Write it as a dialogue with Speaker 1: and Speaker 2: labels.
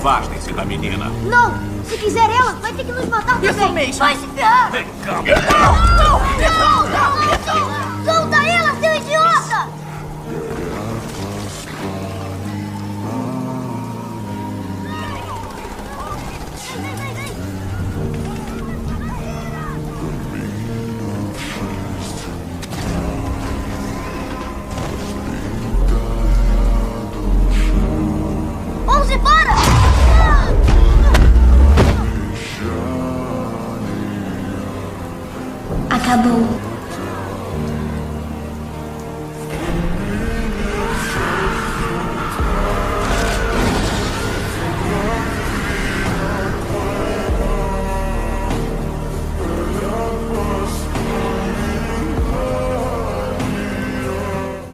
Speaker 1: Afastem-se da menina.
Speaker 2: Não! Se quiser ela, vai ter que nos matar também.
Speaker 3: Isso mesmo.
Speaker 2: Vai se ferrar!
Speaker 1: Vem cá,
Speaker 2: Solta ela, seu idiota! Onze, para!
Speaker 4: Acabou.